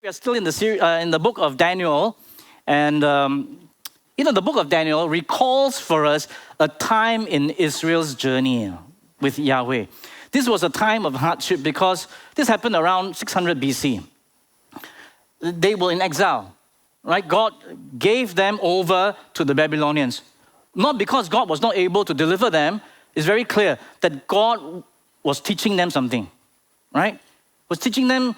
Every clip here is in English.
We are still in the book of Daniel, and the book of Daniel recalls for us a time in Israel's journey with Yahweh. This was a time of hardship because this happened around 600 BC. They were in exile, right? God gave them over to the Babylonians. Not because God was not able to deliver them. It's very clear that God was teaching them something, right? Was teaching them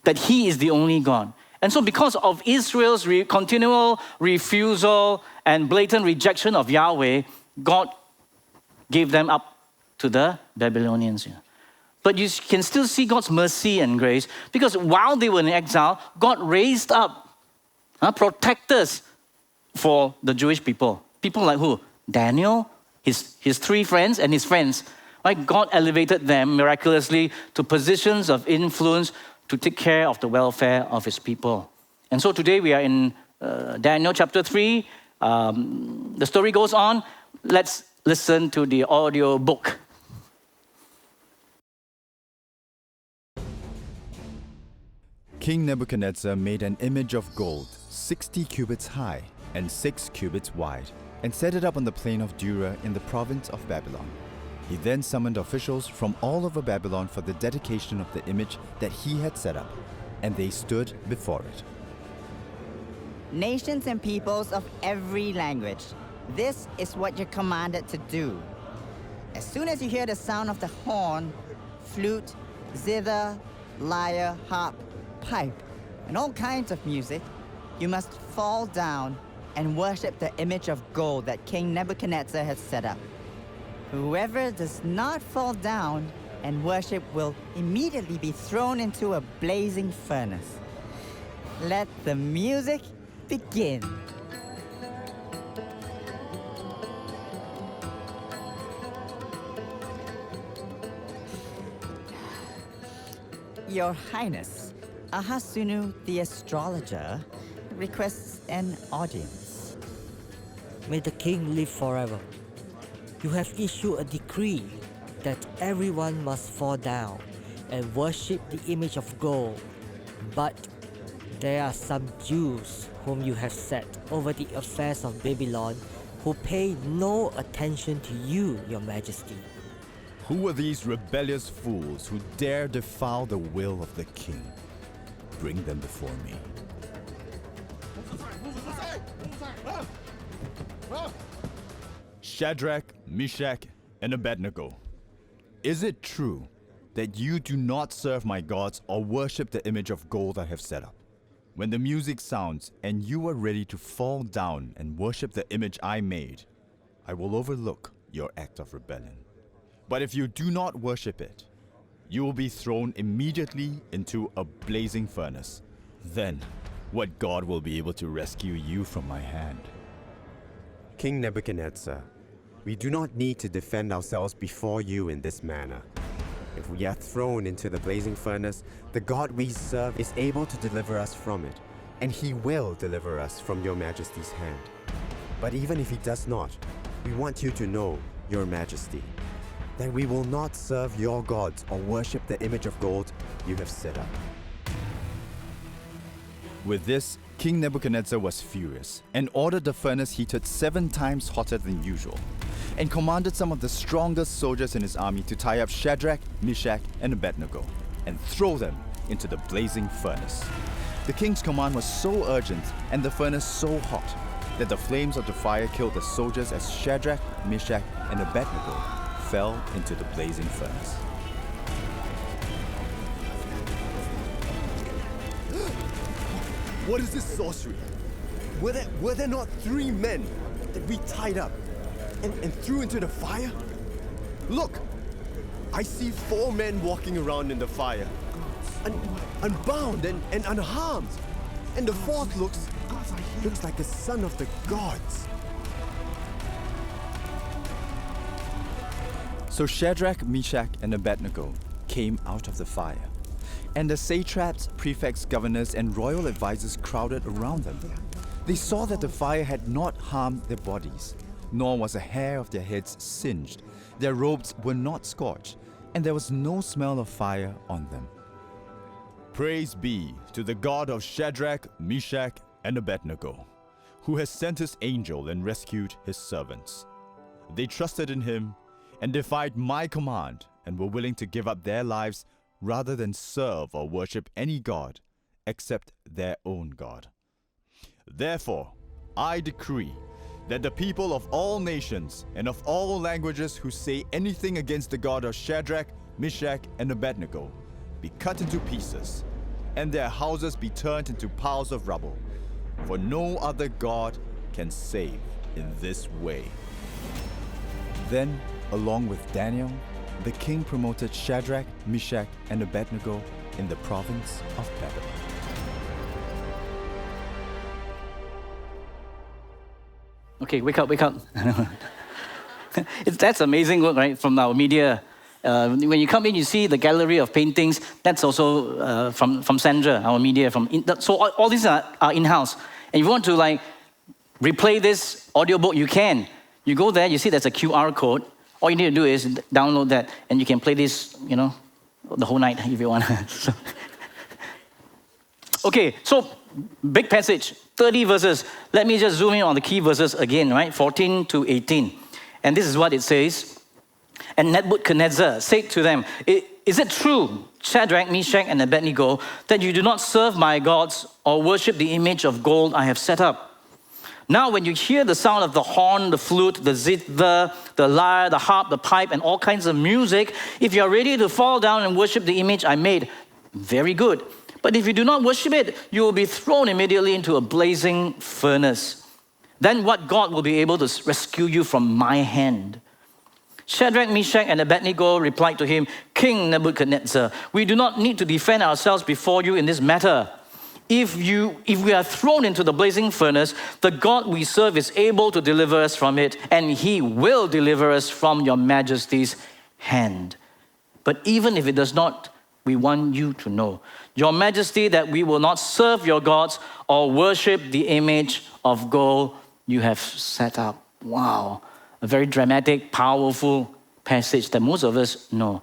that He is the only God. And so because of Israel's continual refusal and blatant rejection of Yahweh, God gave them up to the Babylonians. But you can still see God's mercy and grace because while they were in exile, God raised up protectors for the Jewish people. People like who? Daniel, his three friends, and his friends. Right? God elevated them miraculously to positions of influence to take care of the welfare of His people. And so today we are in Daniel chapter 3. The story goes on. Let's listen to the audio book. King Nebuchadnezzar made an image of gold, 60 cubits high and 6 cubits wide, and set it up on the plain of Dura in the province of Babylon. He then summoned officials from all over Babylon for the dedication of the image that he had set up, and they stood before it. Nations and peoples of every language, this is what you're commanded to do. As soon as you hear the sound of the horn, flute, zither, lyre, harp, pipe, and all kinds of music, you must fall down and worship the image of gold that King Nebuchadnezzar has set up. Whoever does not fall down and worship will immediately be thrown into a blazing furnace. Let the music begin. Your Highness, Ahasunu the astrologer requests an audience. May the king live forever. You have issued a decree that everyone must fall down and worship the image of gold. But there are some Jews whom you have set over the affairs of Babylon who pay no attention to you, your majesty. Who are these rebellious fools who dare defile the will of the king? Bring them before me. Shadrach, Meshach, and Abednego, is it true that you do not serve my gods or worship the image of gold I have set up? When the music sounds and you are ready to fall down and worship the image I made, I will overlook your act of rebellion. But if you do not worship it, you will be thrown immediately into a blazing furnace. Then, what God will be able to rescue you from my hand? King Nebuchadnezzar, we do not need to defend ourselves before you in this manner. If we are thrown into the blazing furnace, the God we serve is able to deliver us from it, and He will deliver us from your majesty's hand. But even if He does not, we want you to know, your majesty, that we will not serve your gods or worship the image of gold you have set up. With this, King Nebuchadnezzar was furious and ordered the furnace heated 7 times hotter than usual, and commanded some of the strongest soldiers in his army to tie up Shadrach, Meshach, and Abednego and throw them into the blazing furnace. The king's command was so urgent and the furnace so hot that the flames of the fire killed the soldiers as Shadrach, Meshach, and Abednego fell into the blazing furnace. What is this sorcery? Were there not 3 men that we tied up and threw into the fire? Look, I see 4 men walking around in the fire, unbound and unharmed. And the 4th looks like the son of the gods. So Shadrach, Meshach, and Abednego came out of the fire, and the satraps, prefects, governors, and royal advisors crowded around them. They saw that the fire had not harmed their bodies, nor was a hair of their heads singed. Their robes were not scorched, and there was no smell of fire on them. Praise be to the God of Shadrach, Meshach, and Abednego, who has sent his angel and rescued his servants. They trusted in him and defied my command and were willing to give up their lives rather than serve or worship any god except their own God. Therefore, I decree that the people of all nations and of all languages who say anything against the God of Shadrach, Meshach, and Abednego be cut into pieces, and their houses be turned into piles of rubble, for no other God can save in this way. Then, along with Daniel, the king promoted Shadrach, Meshach, and Abednego in the province of Babylon. Okay, wake up, wake up. That's amazing work, right, from our media. When you come in, you see the gallery of paintings. That's also from Sandra, our media. So all these are in-house. And if you want to replay this audiobook, you can. You go there, you see there's a QR code. All you need to do is download that, and you can play this, the whole night if you want. Okay, so big passage, 30 verses. Let me just zoom in on the key verses again, right? 14 to 18. And this is what it says. And Nebuchadnezzar said to them, "Is it true, Shadrach, Meshach, and Abednego, that you do not serve my gods or worship the image of gold I have set up? Now when you hear the sound of the horn, the flute, the zither, the lyre, the harp, the pipe, and all kinds of music, if you are ready to fall down and worship the image I made, very good. But if you do not worship it, you will be thrown immediately into a blazing furnace. Then what God will be able to rescue you from my hand?" Shadrach, Meshach, and Abednego replied to him, "King Nebuchadnezzar, we do not need to defend ourselves before you in this matter. If we are thrown into the blazing furnace, the God we serve is able to deliver us from it, and he will deliver us from your majesty's hand. But even if it does not, we want you to know, your majesty, that we will not serve your gods or worship the image of gold you have set up." Wow, a very dramatic, powerful passage that most of us know.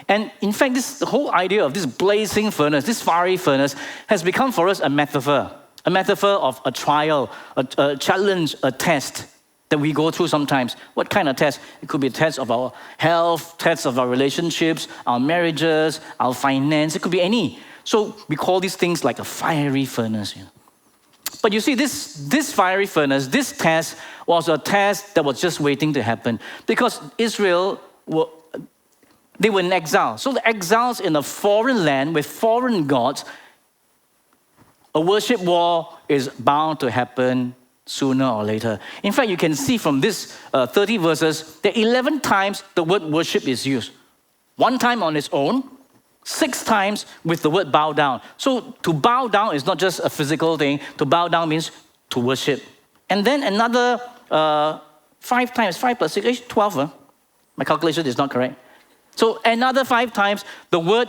And in fact, the whole idea of this blazing furnace, this fiery furnace, has become for us a metaphor of a trial, a challenge, a test that we go through sometimes. What kind of test? It could be a test of our health, test of our relationships, our marriages, our finance. It could be any. So we call these things like a fiery furnace. But you see, this fiery furnace, this test was a test that was just waiting to happen, because Israel they were in exile. So the exiles in a foreign land with foreign gods, a worship war is bound to happen sooner or later. In fact, you can see from this 30 verses that 11 times the word worship is used. One time on its own, 6 times with the word bow down. So to bow down is not just a physical thing. To bow down means to worship. And then another 5 times, 5 plus 6, 12. My calculation is not correct. So another 5 times, the word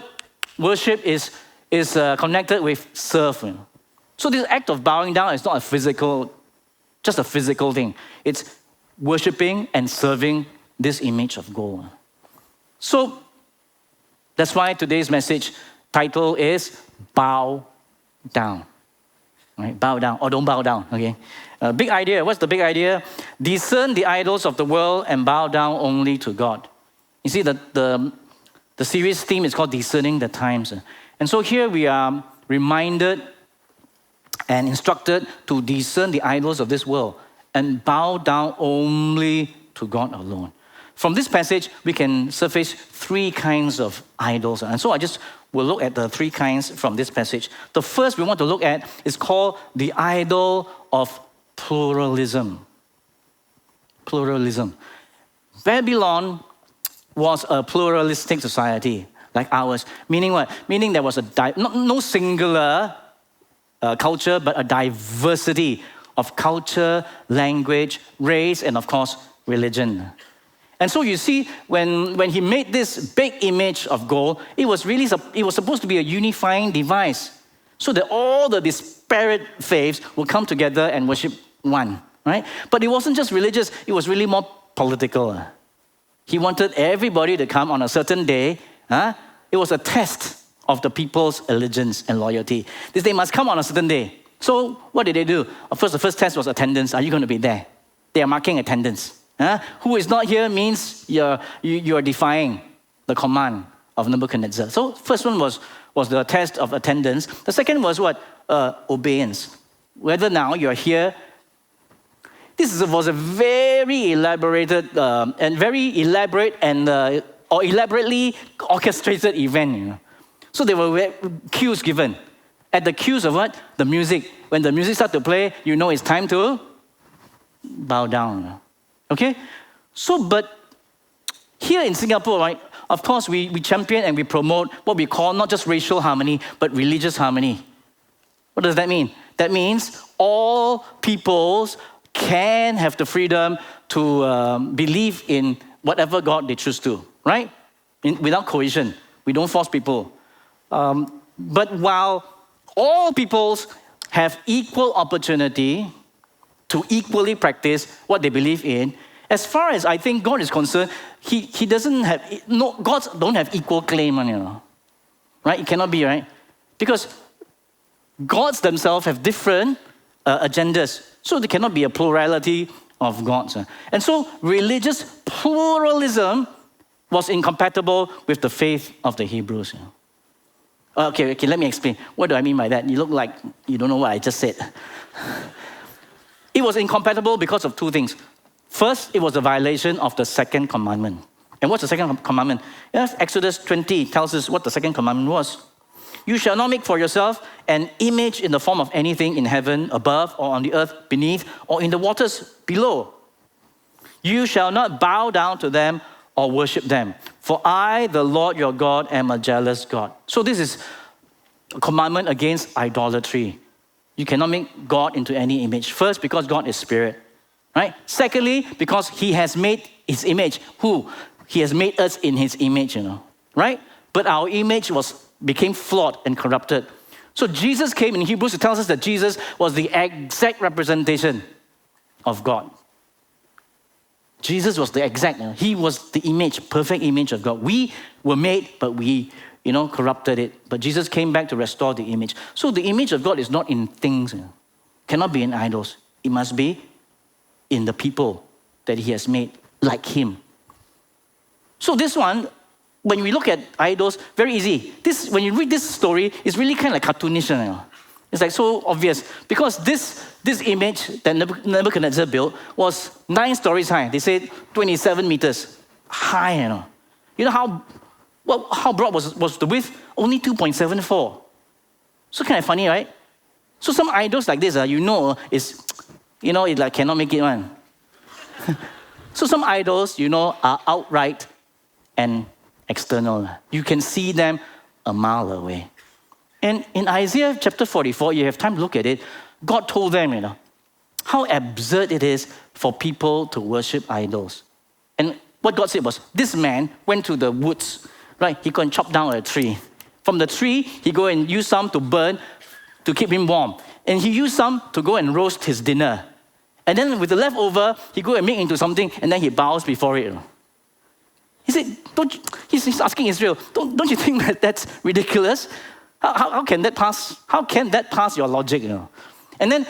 worship is connected with serve. So this act of bowing down is not just a physical thing. It's worshiping and serving this image of gold. So that's why today's message title is Bow Down. Right? Bow down, or don't bow down, okay? Big idea, what's the big idea? Discern the idols of the world and bow down only to God. You see, the series theme is called Discerning the Times. And so here we are reminded and instructed to discern the idols of this world and bow down only to God alone. From this passage, we can surface 3 kinds of idols. And so I just will look at the 3 kinds from this passage. The first we want to look at is called the idol of pluralism. Pluralism. Babylon was a pluralistic society like ours. Meaning what? Meaning there was no singular culture, but a diversity of culture, language, race, and of course, religion. And so you see, when he made this big image of gold, it was supposed to be a unifying device, so that all the disparate faiths will come together and worship one, right? But it wasn't just religious; it was really more political. He wanted everybody to come on a certain day. It was a test of the people's allegiance and loyalty. This day must come on a certain day. So what did they do? Of course, the first test was attendance. Are you going to be there? They are marking attendance. Who is not here means you are defying the command of Nebuchadnezzar. So first one was the test of attendance. The second was what? Obedience. Whether now you are here. This was a very elaborated or elaborately orchestrated event. So there were cues given. At the cues of what? The music. When the music starts to play, you know it's time to bow down. Okay? So, but here in Singapore, right, of course, we champion and we promote what we call not just racial harmony, but religious harmony. What does that mean? That means all peoples can have the freedom to believe in whatever God they choose to, right? Without coercion. We don't force people. But while all peoples have equal opportunity to equally practice what they believe in, as far as I think God is concerned, gods don't have equal claim on right? It cannot be, right? Because gods themselves have different agendas. So there cannot be a plurality of gods. And so religious pluralism was incompatible with the faith of the Hebrews. Okay, let me explain. What do I mean by that? You look like you don't know what I just said. It was incompatible because of two things. First, it was a violation of the Second Commandment. And what's the Second Commandment? Yes, Exodus 20 tells us what the Second Commandment was. You shall not make for yourself an image in the form of anything in heaven above or on the earth beneath or in the waters below. You shall not bow down to them or worship them. For I, the Lord your God, am a jealous God. So this is a commandment against idolatry. You cannot make God into any image. First, because God is spirit. Right? Secondly, because he has made his image. Who? He has made us in his image, right? But our image became flawed and corrupted. So Jesus came in Hebrews, it tells us that Jesus was the exact representation of God. Jesus was the exact, he was the image, perfect image of God. We were made, but we, corrupted it. But Jesus came back to restore the image. So the image of God is not in things, cannot be in idols. It must be in the people that he has made like him. So this one, when we look at idols, very easy. When you read this story, it's really kind of like cartoonish. It's like so obvious. Because this image that Nebuchadnezzar built was 9 stories high. They said 27 meters high. You know how broad was the width? Only 2.74. So kind of funny, right? So some idols like this, it like cannot make it one. So some idols, are outright and external. You can see them a mile away. And in Isaiah chapter 44, you have time to look at it, God told them, how absurd it is for people to worship idols. And what God said was, this man went to the woods, right? He go and chop down a tree. From the tree, he go and use some to burn to keep him warm. And he used some to go and roast his dinner. And then with the leftover, he go and make into something, and then he bows before it. He said, he's asking Israel, don't you think that that's ridiculous? How can that pass? How can that pass your logic? And then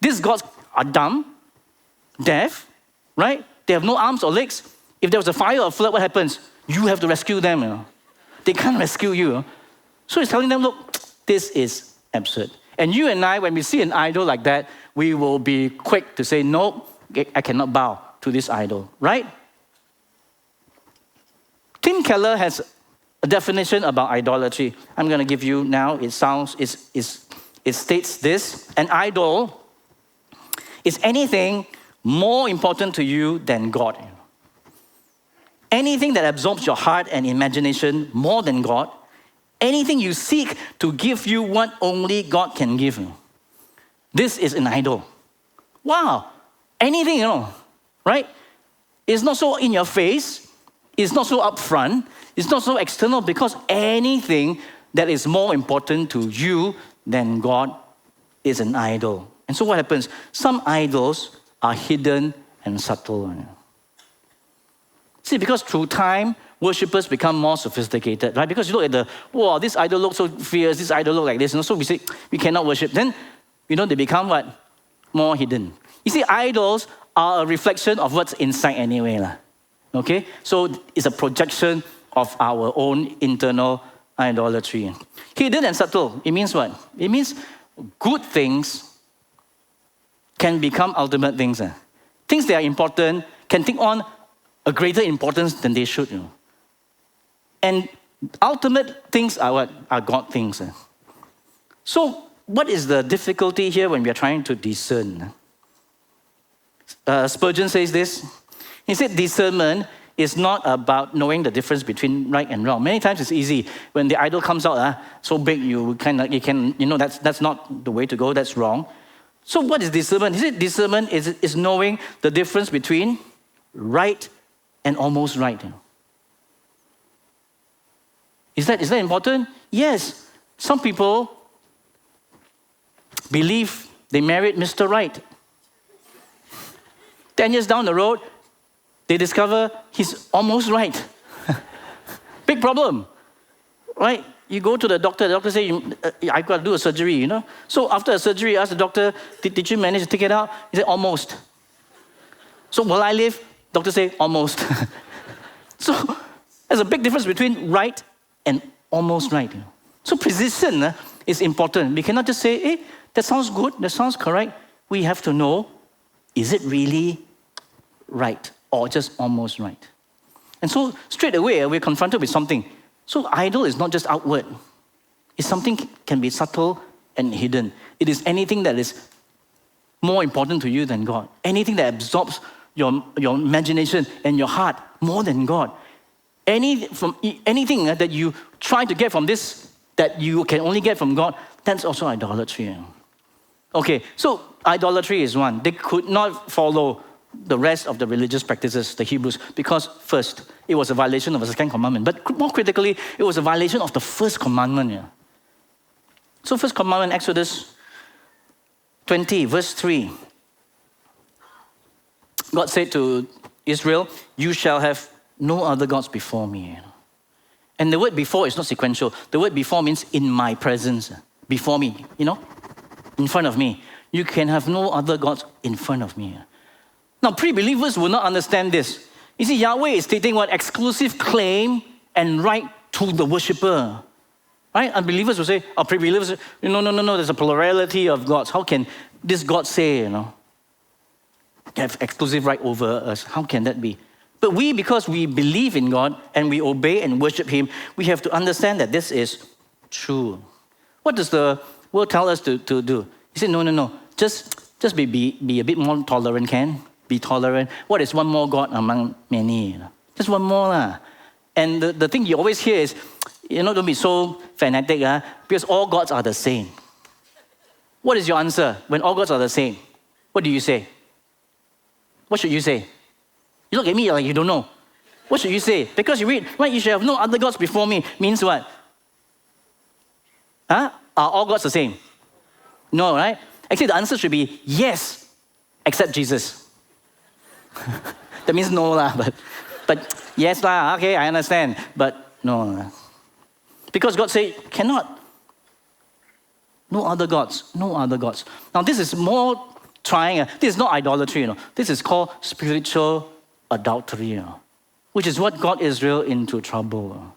these gods are dumb, deaf, right? They have no arms or legs. If there was a fire or flood, what happens? You have to rescue them. They can't rescue you. So he's telling them, look, this is absurd. And you and I, when we see an idol like that, we will be quick to say, no, I cannot bow to this idol, right? Tim Keller has a definition about idolatry. I'm going to give you now. It states this: an idol is anything more important to you than God. Anything that absorbs your heart and imagination more than God. Anything you seek to give you what only God can give you. This is an idol. Wow. Anything, right? It's not so in your face. It's not so upfront. It's not so external, because anything that is more important to you than God is an idol. And so what happens? Some idols are hidden and subtle. See, because through time, worshippers become more sophisticated, right? Because you look at wow, this idol looks so fierce, this idol looks like this, so we say, we cannot worship. Then, they become what? More hidden. You see, idols are a reflection of what's inside anyway. Okay? So it's a projection of our own internal idolatry. Hidden and subtle, it means what? It means good things can become ultimate things. Things that are important can take on a greater importance than they should. And ultimate things are what? Are God things. So what is the difficulty here when we are trying to discern? Spurgeon says this. He said discernment is not about knowing the difference between right and wrong. Many times it's easy. When the idol comes out so big, that's not the way to go, that's wrong. So what is discernment? He said discernment is knowing the difference between right and almost right. Is that important? Yes. Some people believe they married Mr. Right. 10 years down the road, they discover he's almost right. Big problem, right? You go to the doctor says, I've got to do a surgery, So after a surgery, you ask the doctor, did you manage to take it out? He said, almost. So will I live? Doctor say, almost. So there's a big difference between right and almost right. So precision is important. We cannot just say, hey, that sounds good, that sounds correct. We have to know, is it really right or just almost right? And so straight away, we're confronted with something. So idol is not just outward. It's something can be subtle and hidden. It is anything that is more important to you than God. Anything that absorbs your imagination and your heart more than God. Anything that you try to get from this that you can only get from God, that's also idolatry. Okay, so idolatry is one. They could not follow the rest of the religious practices, the Hebrews, because first, it was a violation of the Second Commandment. But more critically, it was a violation of the First Commandment. So First Commandment, Exodus 20, verse 3. God said to Israel, you shall have no other gods before me. And the word before is not sequential. The word before means in my presence, before me, in front of me. You can have no other gods in front of me. Now, pre-believers will not understand this. You see, Yahweh is stating what? Exclusive claim and right to the worshipper. Right? Unbelievers will say, or pre-believers say, no, there's a plurality of gods. How can this God say, have exclusive right over us? How can that be? But we, because we believe in God and we obey and worship Him, we have to understand that this is true. What does the world tell us to do? He said, no. Just be a bit more tolerant, Be tolerant. What is one more God among many? Just one more. And the thing you always hear is, don't be so fanatic, because all gods are the same. What is your answer when all gods are the same? What do you say? What should you say? You look at me like you don't know. What should you say? Because you read, right, you should have no other gods before me, means what? Are all gods the same? No, right? Actually, the answer should be yes, except Jesus. That means no, but yes, okay, I understand, but no. Because God said, cannot. No other gods. Now, this is more trying. This is not idolatry, This is called spiritual adultery, which is what got Israel into trouble.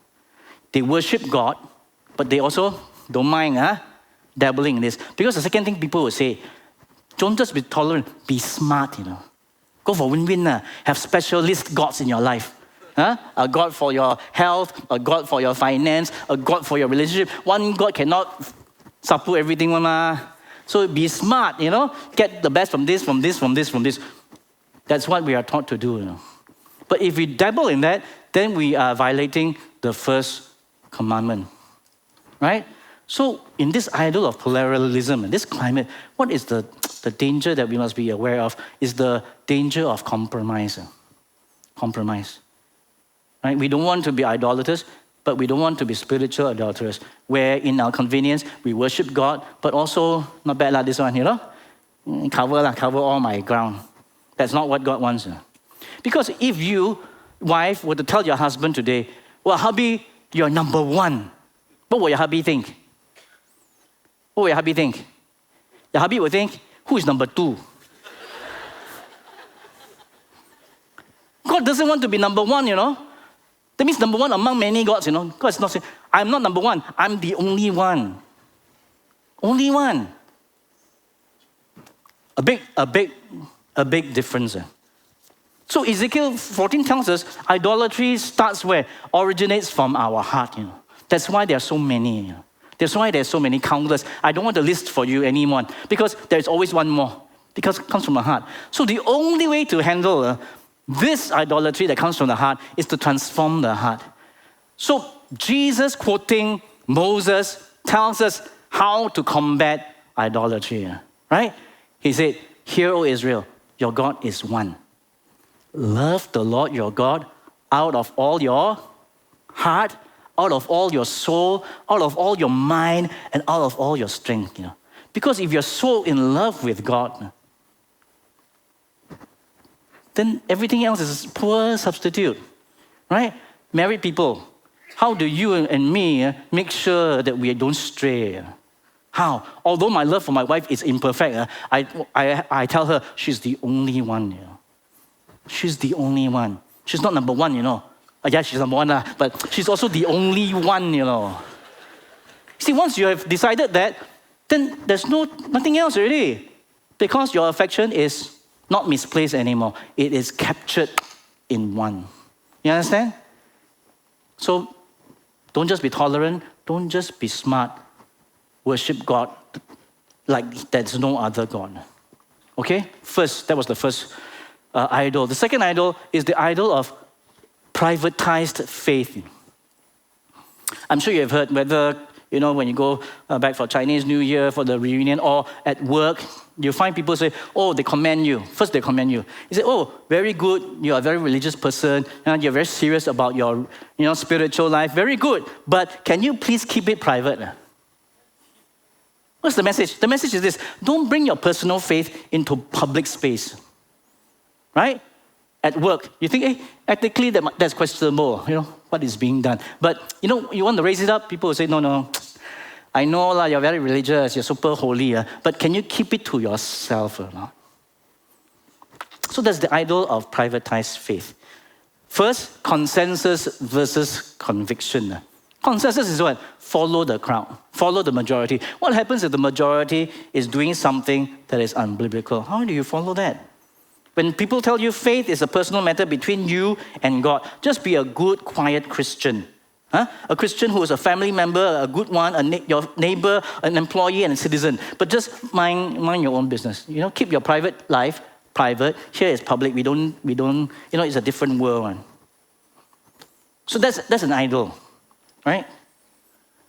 They worship God, but they also don't mind dabbling in this. Because the second thing people will say, don't just be tolerant, be smart, Go for win-win. Have specialist gods in your life. A God for your health, a God for your finance, a God for your relationship. One God cannot support everything. So be smart, Get the best from this. That's what we are taught to do. But if we dabble in that, then we are violating the first commandment. Right? So in this idol of pluralism, in this climate, what is the danger that we must be aware of? Is the danger of compromise. Compromise. Right? We don't want to be idolaters, but we don't want to be spiritual adulterers, where in our convenience, we worship God, but also, not bad this one, cover all my ground. That's not what God wants. Because if you wife were to tell your husband today, well, hubby, you're number one, what will your hubby think? What will your hubby think? Your hubby will think, who is number two? God doesn't want to be number one, That means number one among many gods, God is not saying, I'm not number one, I'm the only one. Only one. A big difference. So Ezekiel 14 tells us idolatry starts where? Originates from our heart. That's why there are so many. That's why there's so many countless. I don't want to list for you anyone because there's always one more. Because it comes from the heart. So the only way to handle this idolatry that comes from the heart is to transform the heart. So Jesus, quoting Moses, tells us how to combat idolatry. Right? He said, "Hear, O Israel, your God is one. Love the Lord your God out of all your heart, out of all your soul, out of all your mind, and out of all your strength." Because if you're so in love with God, then everything else is a poor substitute, right? Married people, how do you and me make sure that we don't stray? How? Although my love for my wife is imperfect, I tell her she's the only one. She's the only one. She's not number one, Yeah, she's number one, but she's also the only one, See, once you have decided that, then there's nothing else already. Because your affection is not misplaced anymore. It is captured in one. You understand? So don't just be tolerant. Don't just be smart. Worship God like there's no other God. Okay? That was the first idol. The second idol is the idol of privatized faith. I'm sure you have heard whether, when you go back for Chinese New Year, for the reunion, or at work, you find people say, oh, they commend you. First, they commend you. You say, oh, very good. You're a very religious person. And you're very serious about your spiritual life. Very good. But can you please keep it private? What's the message? The message is this. Don't bring your personal faith into public space. Right? At work, you think, hey, ethically that's questionable, what is being done. But, you want to raise it up, people will say, no, I know you're very religious, you're super holy, but can you keep it to yourself or not? So that's the idol of privatized faith. First, consensus versus conviction. Consensus is what? Follow the crowd, follow the majority. What happens if the majority is doing something that is unbiblical? How do you follow that? When people tell you faith is a personal matter between you and God, just be a good, quiet Christian. A Christian who is a family member, a good one, your neighbor, an employee, and a citizen. But just mind your own business. Keep your private life private. Here is public. We don't. It's a different world. So that's an idol, right?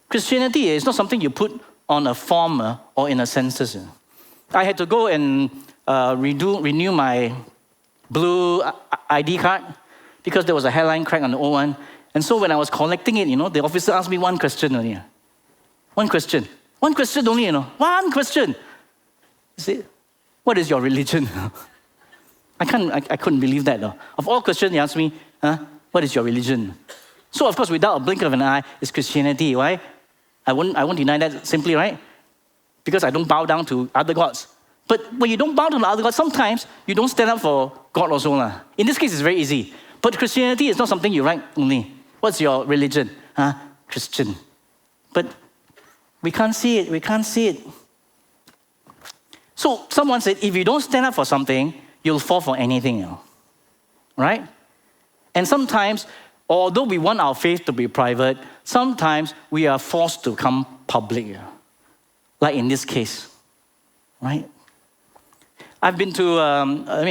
Christianity is not something you put on a form or in a census. I had to go and renew my blue ID card because there was a hairline crack on the old one. And so when I was collecting it, the officer asked me one question only. One question only, One question. He said, what is your religion? I couldn't believe that. Of all questions, he asked me, what is your religion? So of course, without a blink of an eye, it's Christianity. Why? I won't deny that simply, right? Because I don't bow down to other gods. But when you don't bow down to other gods, sometimes you don't stand up for God also. In this case, it's very easy. But Christianity is not something you write only. What's your religion? Christian. But we can't see it. So someone said, if you don't stand up for something, you'll fall for anything. Right? And sometimes, although we want our faith to be private, sometimes we are forced to come public. Like in this case. Right? I've been to,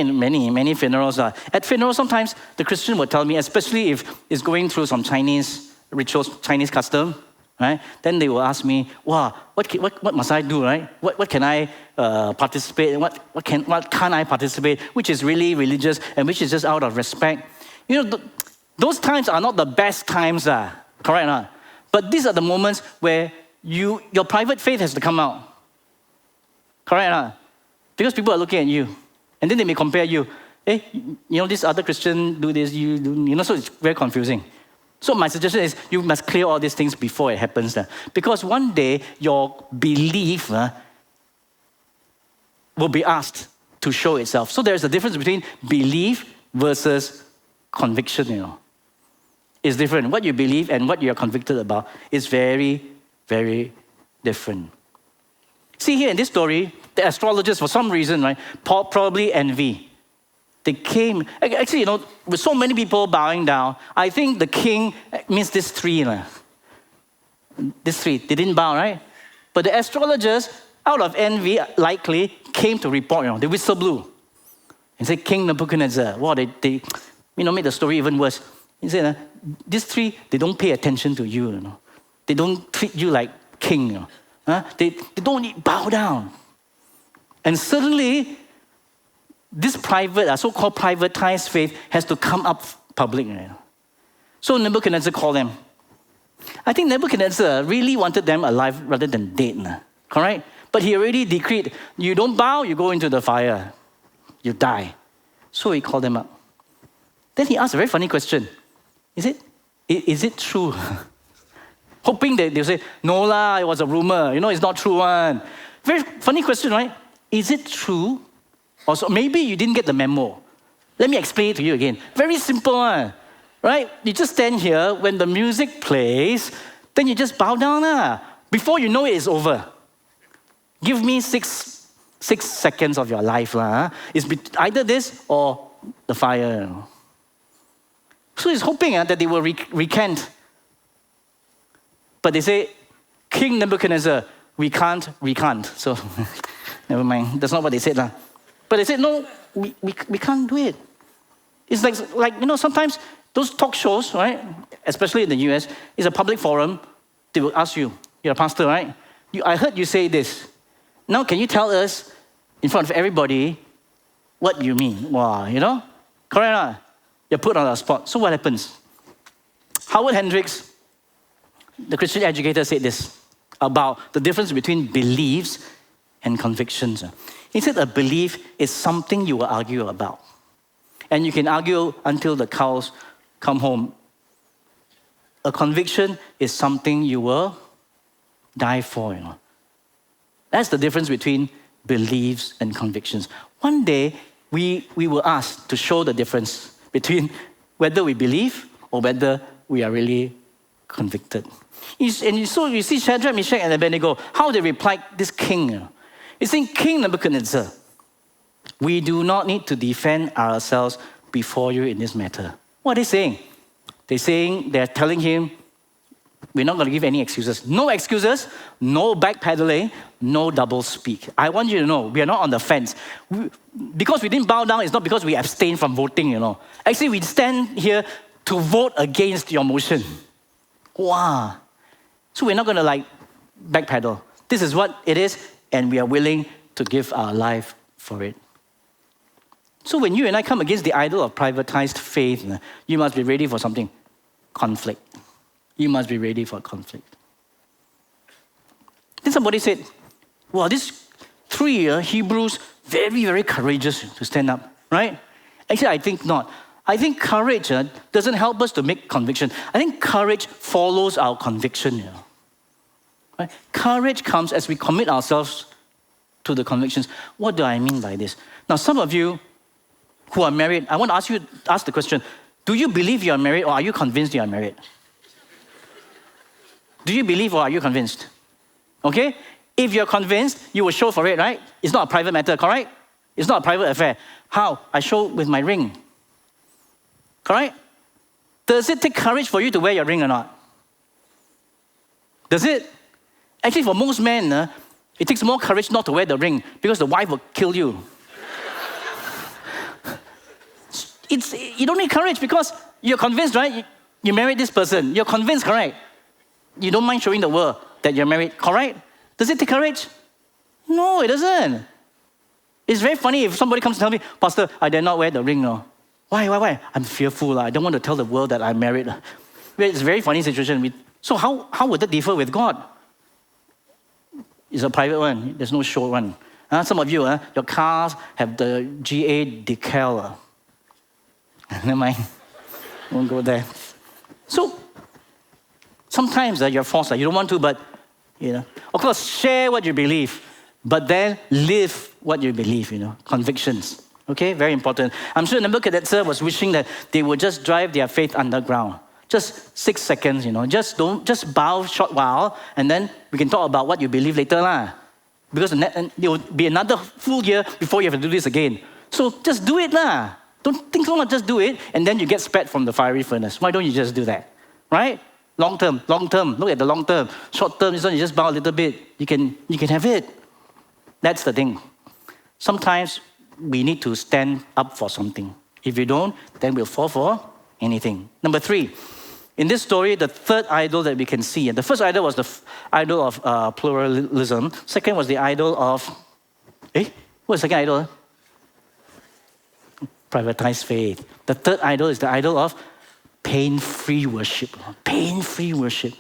many funerals. At funerals, sometimes the Christian would tell me, especially if it's going through some Chinese rituals, Chinese custom, right? Then they will ask me, wow, what must I do, right? What can I participate? What can't I participate? Which is really religious and which is just out of respect. Those times are not the best times, correct or not? But these are the moments where your private faith has to come out. Correct or not? Because people are looking at you. And then they may compare you. hey, this other Christian do this, you do, so it's very confusing. So my suggestion is you must clear all these things before it happens. Because one day your belief will be asked to show itself. So there's a difference between belief versus conviction, It's different. What you believe and what you are convicted about is very, very different. See here in this story, the astrologers, for some reason, right, probably envy. They came, actually, with so many people bowing down, I think the king means these three. These three, they didn't bow, right? But the astrologers, out of envy, likely came to report, they whistle blew and said, King Nebuchadnezzar. Wow, they made the story even worse. He said, these three, they don't pay attention to you, They don't treat you like king, They don't bow down. And suddenly, this so-called privatized faith has to come up public. So Nebuchadnezzar called them. I think Nebuchadnezzar really wanted them alive rather than dead. Correct? But he already decreed, you don't bow, you go into the fire. You die. So he called them up. Then he asked a very funny question. Is it true? Hoping that they'll say, no lah, it was a rumor. It's not true one. Very funny question, right? Is it true? Or so maybe you didn't get the memo. Let me explain it to you again. Very simple one, right? You just stand here, when the music plays, then you just bow down. Before you know it, it's over. Give me six seconds of your life. It's either this or the fire. So he's hoping that they will recant. But they say, King Nebuchadnezzar, we can't recant. So, never mind. That's not what they said. But they said, no, we can't do it. It's like sometimes those talk shows, right? Especially in the US, it's a public forum. They will ask you, you're a pastor, right? I heard you say this. Now, can you tell us in front of everybody what you mean? Wow, Correct? You're put on the spot. So what happens? Howard Hendricks, the Christian educator, said this about the difference between beliefs and convictions. He said a belief is something you will argue about. And you can argue until the cows come home. A conviction is something you will die for. That's the difference between beliefs and convictions. One day, we were asked to show the difference between whether we believe or whether we are really convicted. So you see Shadrach, Meshach, and Abednego, how they replied this king. He's saying, King Nebuchadnezzar, we do not need to defend ourselves before you in this matter. What are they saying? They're telling him, we're not going to give any excuses. No excuses, no backpedaling, no double speak. I want you to know, we are not on the fence. Because we didn't bow down, it's not because we abstained from voting, Actually, we stand here to vote against your motion. Wow. So we're not going to backpedal. This is what it is, and we are willing to give our life for it. So when you and I come against the idol of privatized faith, you must be ready for something. Conflict. You must be ready for conflict. Then somebody said, well, these three Hebrews, very, very courageous to stand up, right? Actually, I think not. I think courage doesn't help us to make conviction. I think courage follows our conviction. Right? Courage comes as we commit ourselves to the convictions. What do I mean by this? Now, some of you who are married, I want to ask the question, do you believe you are married or are you convinced you are married? Do you believe or are you convinced? Okay? If you're convinced, you will show for it, right? It's not a private matter, correct? It's not a private affair. How? I show with my ring. Correct? Does it take courage for you to wear your ring or not? Does it? Actually, for most men, it takes more courage not to wear the ring because the wife will kill you. You don't need courage because you're convinced, right? You married this person. You're convinced, correct? You don't mind showing the world that you're married, correct? Does it take courage? No, it doesn't. It's very funny if somebody comes to tell me, Pastor, I dare not wear the ring. No. Why? I'm fearful. I don't want to tell the world that I'm married. It's a very funny situation. So how would that differ with God? It's a private one. There's no show one. Some of you, your cars have the GA decal. Never mind. Won't go there. So, sometimes you're forced. You don't want to, but, Of course, share what you believe, but then live what you believe, Convictions. Okay, very important. I'm sure Nebuchadnezzar was wishing that they would just drive their faith underground. Just 6 seconds, Just bow short while, and then we can talk about what you believe later, lah. Because it will be another full year before you have to do this again. So just do it, lah. Don't think so much, just do it, and then you get spared from the fiery furnace. Why don't you just do that? Right? Long term. Look at the long term. Short term, this one you just bow a little bit. You can have it. That's the thing. Sometimes we need to stand up for something. If you don't, then we'll fall for anything. Number 3, in this story, the third idol that we can see, and the first idol was the idol of pluralism. Second was the idol of, what was the second idol? Privatized faith. The third idol is the idol of pain-free worship. Pain-free worship.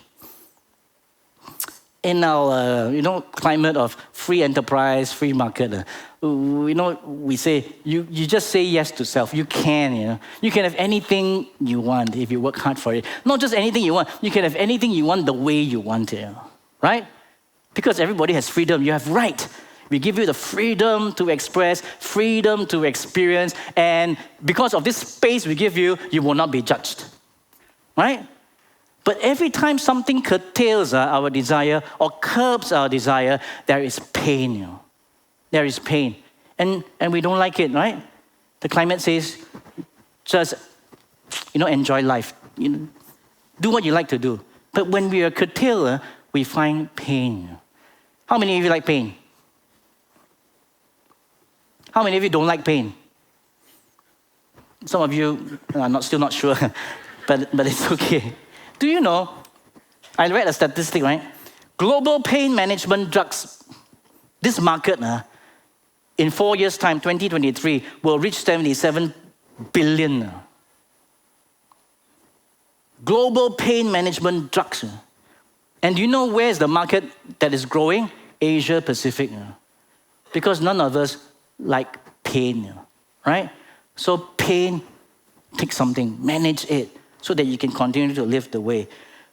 In our, climate of free enterprise, free market, we say, you just say yes to self. You can, You can have anything you want if you work hard for it. Not just anything you want. You can have anything you want the way you want it, right? Because everybody has freedom. You have right. We give you the freedom to express, freedom to experience, and because of this space we give you, you will not be judged, right? But every time something curtails our desire or curbs our desire, there is pain. There is pain. And we don't like it, right? The climate says, just, enjoy life. Do what you like to do. But when we are curtailed, we find pain. How many of you like pain? How many of you don't like pain? Some of you are still not sure, but it's okay. Do you know, I read a statistic, right? Global pain management drugs, this market, in 4 years' time, 2023, will reach 77 billion. Global pain management drugs. And do you know where's the market that is growing? Asia Pacific. Because none of us like pain, right? So pain, take something, manage it, so that you can continue to live the way.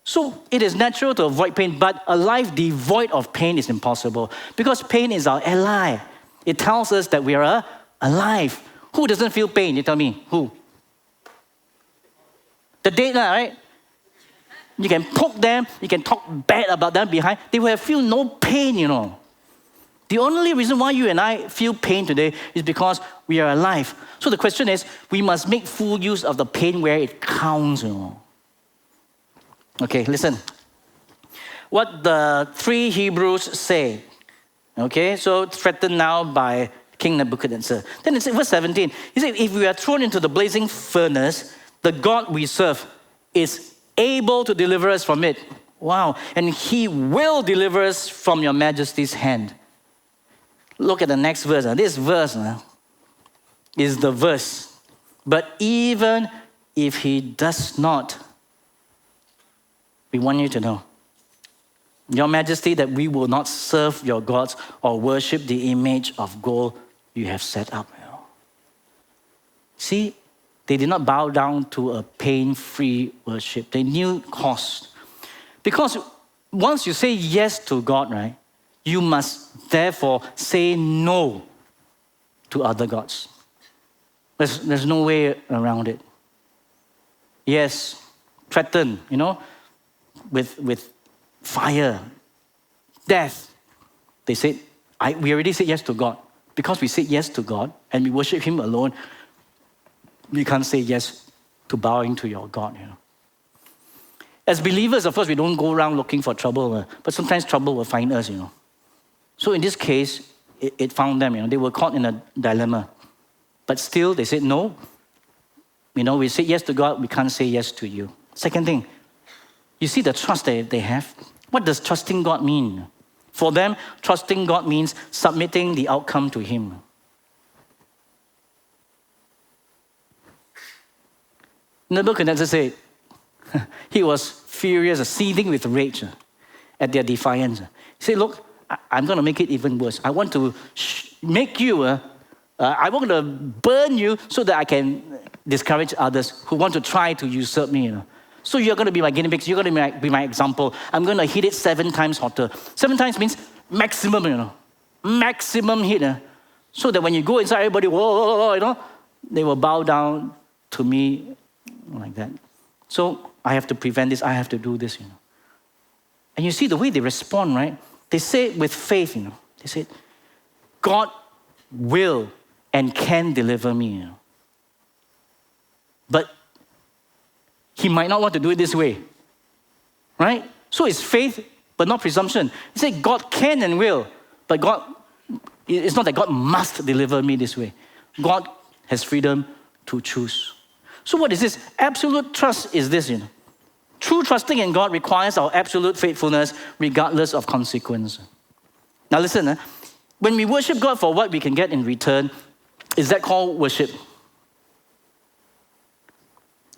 So it is natural to avoid pain, but a life devoid of pain is impossible because pain is our ally. It tells us that we are alive. Who doesn't feel pain? You tell me, who? The dead, right? You can poke them, you can talk bad about them behind, they will feel no pain, The only reason why you and I feel pain today is because we are alive. So the question is, we must make full use of the pain where it counts. Okay, listen. What the 3 Hebrews say. Okay, so threatened now by King Nebuchadnezzar. Then it's in verse 17. He said, if we are thrown into the blazing furnace, the God we serve is able to deliver us from it. Wow. And he will deliver us from your majesty's hand. Look at the next verse. This verse is the verse. But even if he does not, we want you to know, Your Majesty, that we will not serve your gods or worship the image of gold you have set up. See, they did not bow down to a pain-free worship. They knew cost. Because once you say yes to God, right, you must therefore say no to other gods. There's no way around it. Yes, threaten, with fire, death. They said, we already said yes to God. Because we said yes to God and we worship him alone, we can't say yes to bowing to your God. As believers, of course, we don't go around looking for trouble, but sometimes trouble will find us. So in this case, it found them. They were caught in a dilemma. But still, they said, no. We said yes to God, we can't say yes to you. Second thing, you see the trust that they have? What does trusting God mean? For them, trusting God means submitting the outcome to him. Nebuchadnezzar said, he was furious, seething with rage at their defiance. He said, look, I'm going to make it even worse. I want to make you I want to burn you so that I can discourage others who want to try to usurp me. So you're going to be my guinea pigs. You're going to be my example. I'm going to heat it 7 times hotter. 7 times means maximum, maximum heat. So that when you go inside, everybody, whoa, they will bow down to me like that. So I have to prevent this. I have to do this, And you see the way they respond, right? They say it with faith, They say, God will and can deliver me. But he might not want to do it this way, right? So it's faith, but not presumption. He said God can and will, but it's not that God must deliver me this way. God has freedom to choose. So what is this? Absolute trust is this, True trusting in God requires our absolute faithfulness regardless of consequence. Now listen, when we worship God for what we can get in return, is that called worship?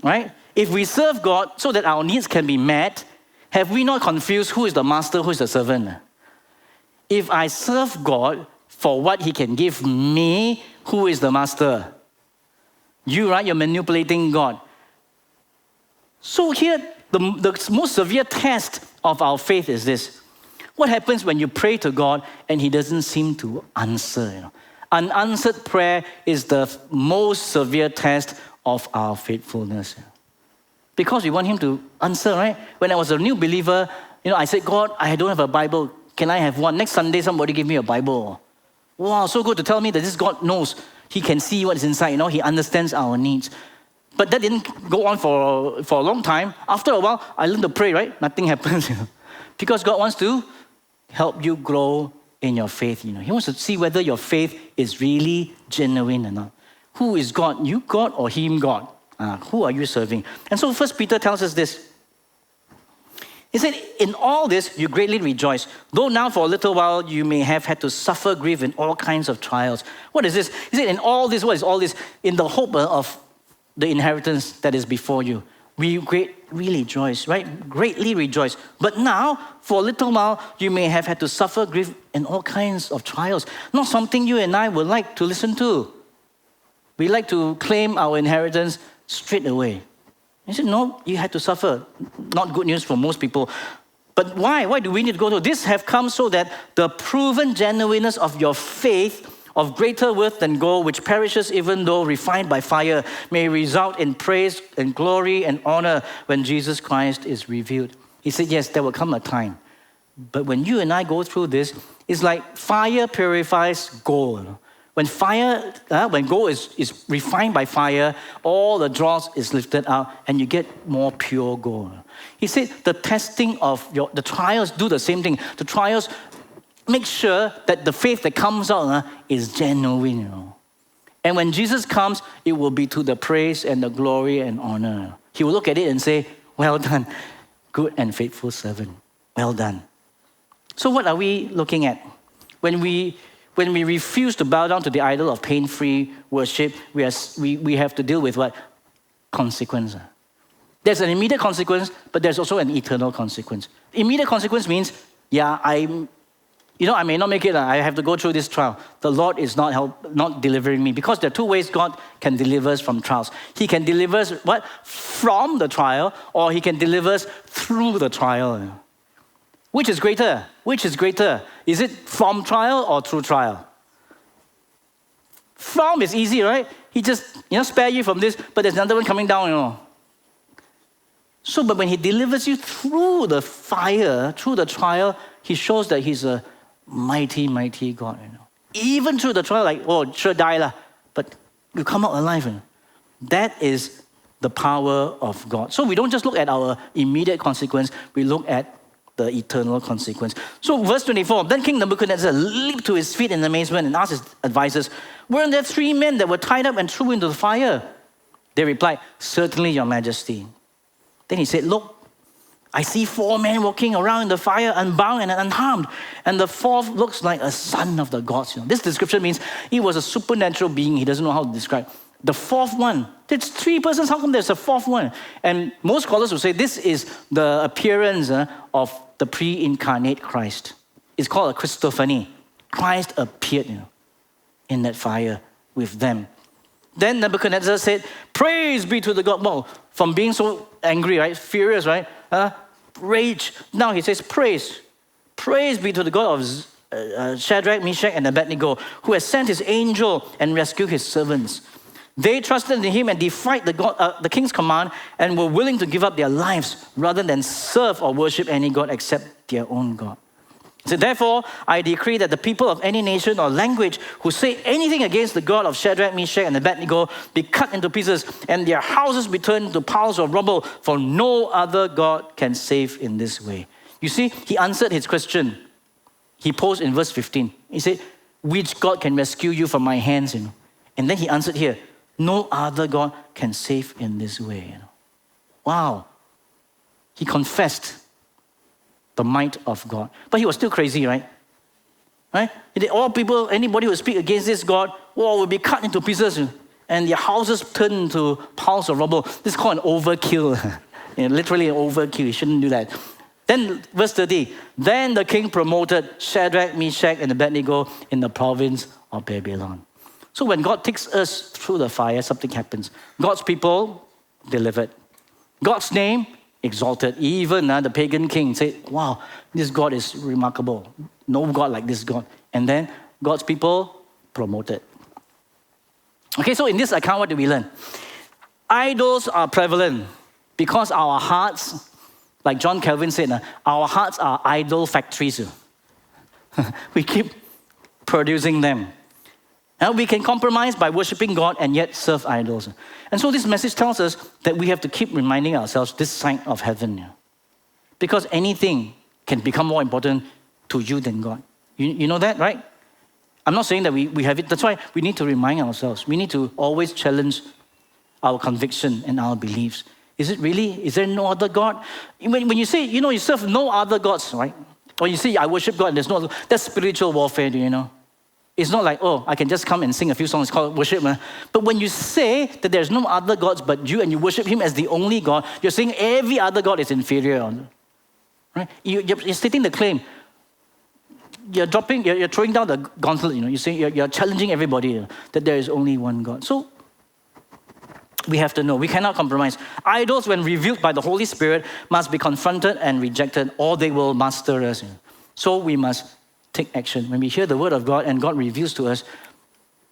Right? If we serve God so that our needs can be met, have we not confused who is the master, who is the servant? If I serve God for what he can give me, who is the master? You, right? You're manipulating God. So here, the most severe test of our faith is this. What happens when you pray to God and he doesn't seem to answer? Unanswered prayer is the most severe test of our faithfulness. Because we want him to answer, right? When I was a new believer, I said, God, I don't have a Bible. Can I have one? Next Sunday, somebody give me a Bible. Wow, so good to tell me that this God knows. He can see what is inside, He understands our needs. But that didn't go on for a long time. After a while, I learned to pray, right? Nothing happens, Because God wants to help you grow in your faith, He wants to see whether your faith is really genuine or not. Who is God? You God or him God? Who are you serving? And so 1 Peter tells us this. He said, in all this you greatly rejoice, though now for a little while you may have had to suffer grief in all kinds of trials. What is this? He said, in all this, what is all this? In the hope of the inheritance that is before you. We greatly rejoice, right? Greatly rejoice. But now, for a little while, you may have had to suffer grief in all kinds of trials. Not something you and I would like to listen to. We like to claim our inheritance straight away. He said, no, you had to suffer. Not good news for most people. But why? Why do we need to go through? This have come so that the proven genuineness of your faith, of greater worth than gold, which perishes even though refined by fire, may result in praise and glory and honor when Jesus Christ is revealed. He said, yes, there will come a time. But when you and I go through this, it's like fire purifies gold. When gold is refined by fire, all the dross is lifted out and you get more pure gold. He said the testing of the trials do the same thing. The trials make sure that the faith that comes out is genuine. And when Jesus comes, it will be to the praise and the glory and honor. He will look at it and say, well done, good and faithful servant. Well done. So what are we looking at? When we refuse to bow down to the idol of pain-free worship, we have to deal with what? Consequence. There's an immediate consequence, but there's also an eternal consequence. Immediate consequence means, I may not make it. I have to go through this trial. The Lord is not delivering me. Because there are two ways God can deliver us from trials. He can deliver us from the trial, or he can deliver us through the trial. Which is greater? Is it from trial or through trial? From is easy, right? He just, spare you from this, but there's another one coming down, So, but when he delivers you through the fire, through the trial, he shows that he's a mighty, mighty God, Even through the trial, sure die, but you come out alive, That is the power of God. So we don't just look at our immediate consequence, we look at the eternal consequence. So verse 24, then King Nebuchadnezzar leaped to his feet in amazement and asked his advisors, weren't there 3 men that were tied up and thrown into the fire? They replied, certainly, your majesty. Then he said, look, I see 4 men walking around in the fire, unbound and unharmed. And the 4th looks like a son of the gods. This description means he was a supernatural being. He doesn't know how to describe. The 4th one, there's 3 persons. How come there's a 4th one? And most scholars will say this is the appearance of the pre-incarnate Christ. It's called a Christophany. Christ appeared in that fire with them. Then Nebuchadnezzar said, praise be to the God. Well, from being so angry, right? Furious, right? Rage. Now he says, praise. Praise be to the God of Shadrach, Meshach, and Abednego, who has sent his angel and rescued his servants. They trusted in him and defied the king's command and were willing to give up their lives rather than serve or worship any God except their own God. So therefore, I decree that the people of any nation or language who say anything against the God of Shadrach, Meshach, and Abednego be cut into pieces and their houses be turned into piles of rubble, for no other God can save in this way. You see, he answered his question. He posed in verse 15. He said, which God can rescue you from my hands? And then he answered here, no other God can save in this way. Wow. He confessed the might of God. But he was still crazy, right? Right? All people, anybody who speak against this God, will be cut into pieces and their houses turned into piles of rubble. This is called an overkill. Literally an overkill. You shouldn't do that. Then, verse 30, then the king promoted Shadrach, Meshach, and Abednego in the province of Babylon. So when God takes us through the fire, something happens. God's people delivered. God's name exalted. Even the pagan king said, wow, this God is remarkable. No God like this God. And then God's people promoted. Okay, so in this account, what do we learn? Idols are prevalent because our hearts, like John Calvin said, our hearts are idol factories. We keep producing them. And we can compromise by worshiping God and yet serve idols. And so this message tells us that we have to keep reminding ourselves this side of heaven. Because anything can become more important to you than God. You know that, right? I'm not saying that we have it. That's why we need to remind ourselves. We need to always challenge our conviction and our beliefs. Is it really? Is there no other God? When you say, you serve no other gods, right? Or you say, I worship God and there's no other, that's spiritual warfare, do you know? It's not like, I can just come and sing a few songs, it's called worship. But when you say that there's no other gods but you and you worship him as the only God, you're saying every other God is inferior. Right? You're stating the claim. You're throwing down the gauntlet, You're saying, you're challenging everybody that there is only one God. So we have to know, we cannot compromise. Idols, when revealed by the Holy Spirit, must be confronted and rejected, or they will master us. So we must take action. When we hear the word of God and God reveals to us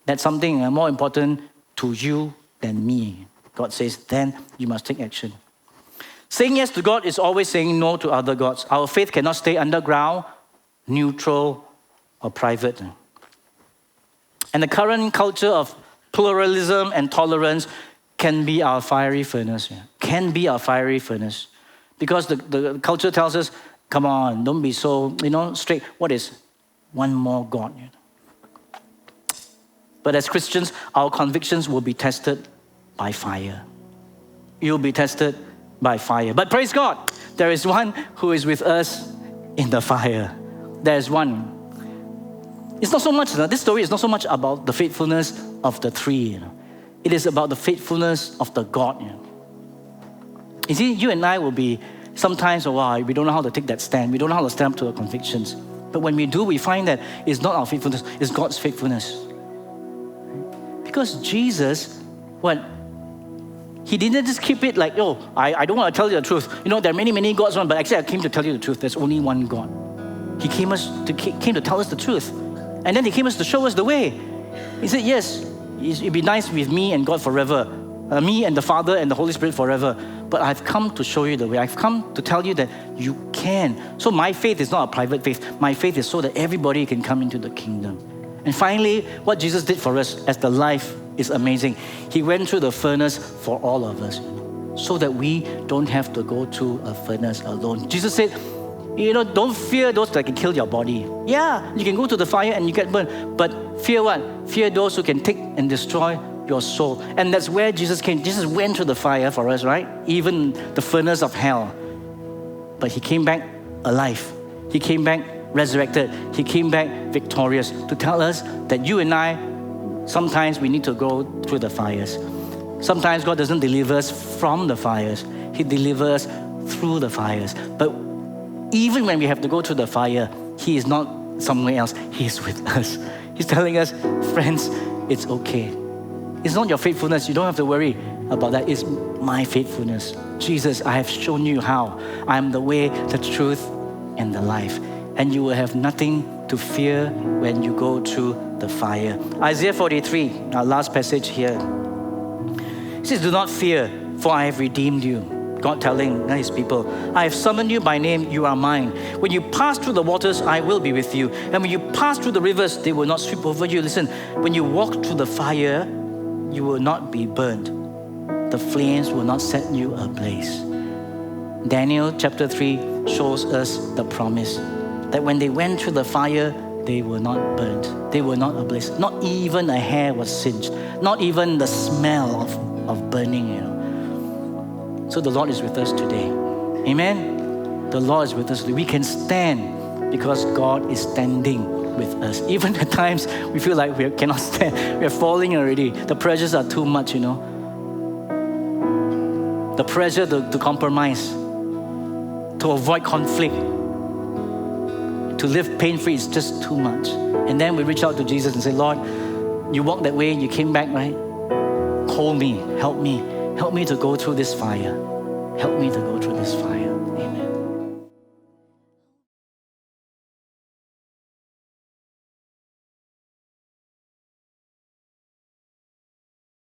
that something more important to you than me, God says, then you must take action. Saying yes to God is always saying no to other gods. Our faith cannot stay underground, neutral, or private. And the current culture of pluralism and tolerance can be our fiery furnace. Can be our fiery furnace. Because the culture tells us, come on, don't be so, straight. What is one more God? But as Christians, our convictions will be tested by fire. You'll be tested by fire. But praise God, there is one who is with us in the fire. There is one. It's not so much, this story is not so much about the faithfulness of the three. It is about the faithfulness of the God. You see, you and I will be sometimes, we don't know how to take that stand. We don't know how to stand up to our convictions. But when we do, we find that it's not our faithfulness, it's God's faithfulness. Because Jesus, he didn't just keep it like, I don't want to tell you the truth. There are many, many gods, but actually I came to tell you the truth. There's only one God. He came to tell us the truth. And then he came to show us the way. He said, yes, it'd be nice with me and God forever. Me and the Father and the Holy Spirit forever. But I've come to show you the way. I've come to tell you that you can. So my faith is not a private faith. My faith is so that everybody can come into the kingdom. And finally, what Jesus did for us as the life is amazing. He went through the furnace for all of us, so that we don't have to go through a furnace alone. Jesus said, don't fear those that can kill your body. Yeah, you can go to the fire and you get burned. But fear what? Fear those who can take and destroy your soul. And that's where Jesus came. Jesus went through the fire for us, right? Even the furnace of hell. But he came back alive. He came back resurrected. He came back victorious to tell us that you and I, sometimes we need to go through the fires. Sometimes God doesn't deliver us from the fires. He delivers through the fires. But even when we have to go through the fire, he is not somewhere else. He is with us. He's telling us, friends, it's okay. It's not your faithfulness. You don't have to worry about that. It's my faithfulness. Jesus, I have shown you how. I am the way, the truth, and the life. And you will have nothing to fear when you go through the fire. Isaiah 43, our last passage here. It says, do not fear, for I have redeemed you. God telling his people, I have summoned you by name, you are mine. When you pass through the waters, I will be with you. And when you pass through the rivers, they will not sweep over you. Listen, when you walk through the fire, you will not be burned. The flames will not set you ablaze. Daniel chapter 3 shows us the promise that when they went through the fire, they were not burnt. They were not ablaze. Not even a hair was singed. Not even the smell of burning, you know. So the Lord is with us today. Amen? The Lord is with us today. We can stand because God is standing with us. Even at times we feel like we cannot stand. We are falling already. The pressures are too much, you know. The pressure to compromise, to avoid conflict, to live pain-free is just too much. And then we reach out to Jesus and say, Lord, you walked that way, you came back, right? Hold me, help me to go through this fire. Help me to go through this fire. Amen.